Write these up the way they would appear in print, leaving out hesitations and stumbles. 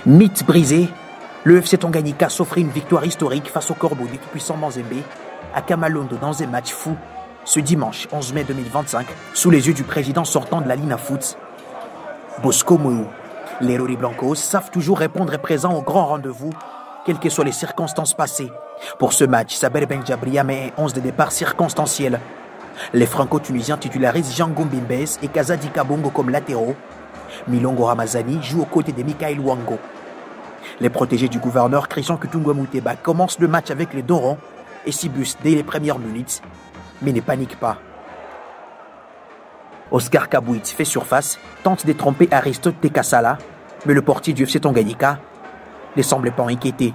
Mythe brisé, le FC Tanganyika s'offrit une victoire historique face au Corbeau du tout-puissant Mazembe à Kamalondo dans un match fou ce dimanche 11 mai 2025 sous les yeux du président sortant de la Lina Foot, Bosco Mou. Les Rori Blancos savent toujours répondre présent au grand rendez-vous, quelles que soient les circonstances passées. Pour ce match, Saber Benjabria met un 11 de départ circonstanciel. Les Franco-Tunisiens titularisent Jean Gombimbes et Kazadi Kabongo comme latéraux. Milongo Ramazani joue aux côtés de Mikael Wango. Les protégés du gouverneur Christian Kutungwa Mouteba commencent le match avec les Dorons et Sibus dès les premières minutes, mais ne paniquent pas. Oscar Kabouit fait surface, tente de tromper Aristote Tekasala, mais le portier du FC Tanganyika ne semble pas inquiété.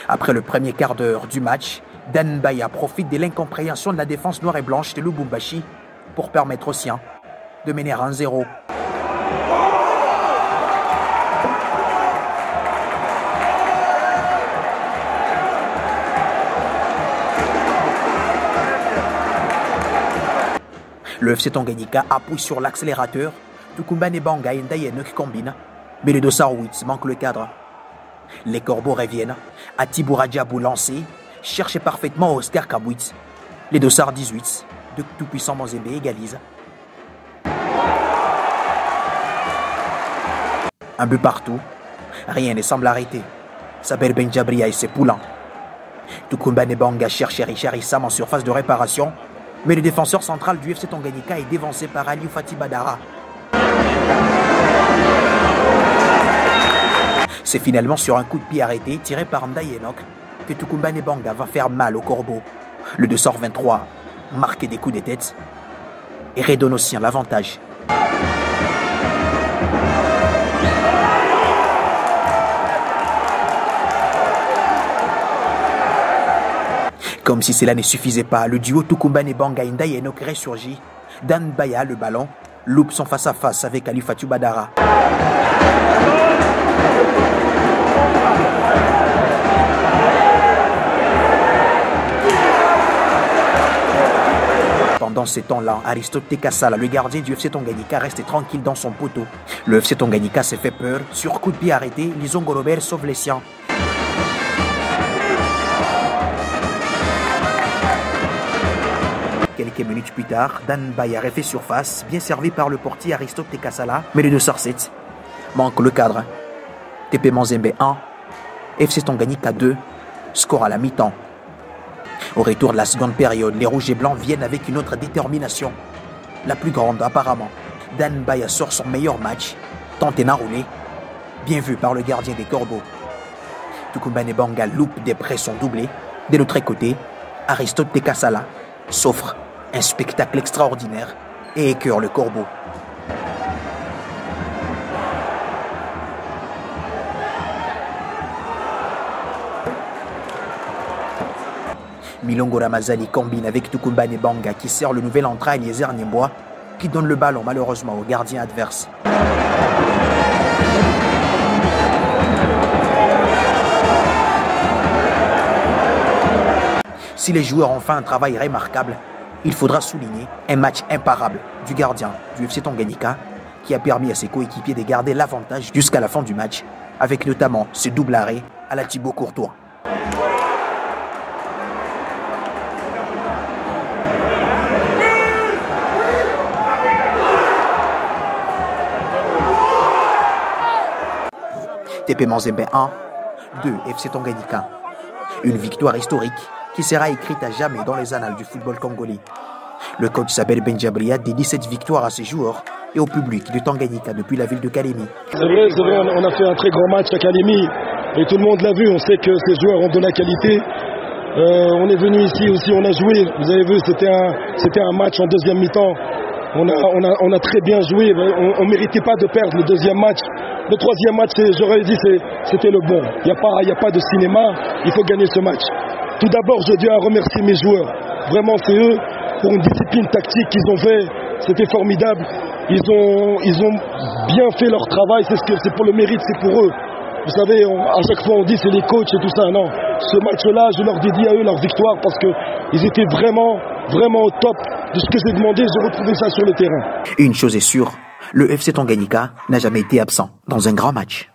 Après le premier quart d'heure du match, Dan Baya profite de l'incompréhension de la défense noire et blanche de Lubumbashi pour permettre aux siens de mener 1-0. Le FC Tanganyika appuie sur l'accélérateur, Tukumba Nebanga et Ndayenok combinent, mais le dossard 8 manque le cadre. Les Corbeaux reviennent, Atiboura Diabou lancé, cherche parfaitement Oscar Kabouit. Les dossards 18 de tout-puissant Mazembe égalisent. Un but partout, rien ne semble arrêter. Saber Benjabria et ses poulains. Tukumba Nebanga cherche Richard Issam en surface de réparation, mais le défenseur central du FC Tanganyika est dévancé par Aliou Fati Badara. C'est finalement sur un coup de pied arrêté tiré par Ndayenok que Tukumba Nebanga va faire mal au Corbeau. Le 223 marque des coups de tête et redonne aux siens l'avantage. Comme si cela ne suffisait pas, le duo Tukumba Nebanga et Ndayenok ressurgit. Dan Baya, le ballon, loupe son face-à-face avec Ali Fatou Badara. Pendant ces temps-là, Aristote Tekasala, le gardien du FC Tanganyika, reste tranquille dans son poteau. Le FC Tanganyika s'est fait peur. Sur coup de pied arrêté, Lizongo Robert sauve les siens. Quelques minutes plus tard, Dan Baya refait surface, bien servi par le portier Aristote Tekasala, mais le 2-7 manque le cadre. TP Mazembe 1, FC Tanganyika 2, score à la mi-temps. Au retour de la seconde période, les rouges et blancs viennent avec une autre détermination, la plus grande apparemment. Dan Baya sort son meilleur match, tente et enroulé, bien vu par le gardien des Corbeaux. Tukumba Nebanga loupe des pressons doublés. De l'autre côté, Aristote Tekasala s'offre un spectacle extraordinaire et écœure le Corbeau. Milongo Ramazani combine avec Tukumba Nebanga qui sert le nouvel entrain Eliezer Niembois qui donne le ballon malheureusement au gardien adverse. Si les joueurs ont fait un travail remarquable, il faudra souligner un match imparable du gardien du FC Tanganyika qui a permis à ses coéquipiers de garder l'avantage jusqu'à la fin du match, avec notamment ce double arrêt à la Thibaut Courtois. TP Mazembe 1, 2 FC Tanganyika. Une victoire historique qui sera écrite à jamais dans les annales du football congolais. Le coach Saber Benjabria dédie cette victoire à ses joueurs et au public de Tanganyika depuis la ville de Kalemi. C'est vrai, on a fait un très grand match à Kalemi et tout le monde l'a vu, on sait que ces joueurs ont de la qualité. On est venu ici aussi, on a joué, vous avez vu, c'était un match en deuxième mi-temps. On a très bien joué, on ne méritait pas de perdre le deuxième match. Le troisième match, j'aurais dit, c'était le bon. Il n'y a pas de cinéma, il faut gagner ce match. Tout d'abord, je dois remercier mes joueurs. Vraiment, c'est eux, pour une discipline tactique qu'ils ont fait, c'était formidable. Ils ont bien fait leur travail, c'est pour le mérite, c'est pour eux. Vous savez, à chaque fois on dit c'est les coachs et tout ça. Non, ce match-là, je leur dédie à eux leur victoire parce qu'ils étaient vraiment au top de ce que j'ai demandé. J'ai retrouvé ça sur le terrain. Une chose est sûre, le FC Tanganyika n'a jamais été absent dans un grand match.